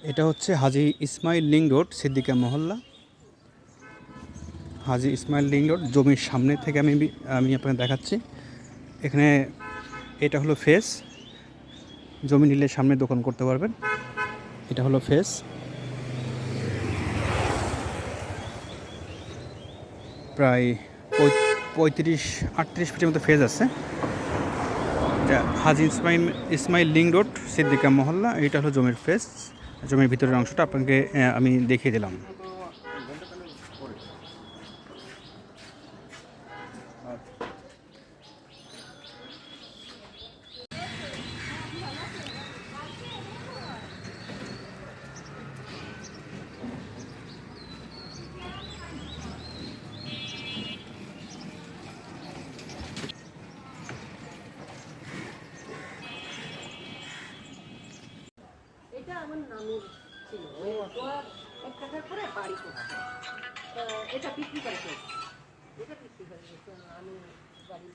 এটা হচ্ছে হাজী Ismail link road, Siddika মহল্লা। হাজী Ismail link road জমির সামনে থেকে আমি আমি আপনাকে দেখাচ্ছি। এখানে এটা হলো ফেস, জমি নিলে সামনে দোকান করতে পারবেন। এটা হলো ফেস, প্রায় 35-38 ফিটের মতো ফেজ আছে। এটা হাজী ইসমাইল লিং রোড, সিদ্দিকা মহল্লা। এটা হলো জমির ফেস, জমির ভিতরের অংশটা আপনাকে আমি দেখিয়ে দিলাম। এটা আমার নামের ছিল, এক টাকার পরে বাড়ি করছে। এটা বিক্রি করে, এটা বিক্রি করে আমি বাড়ি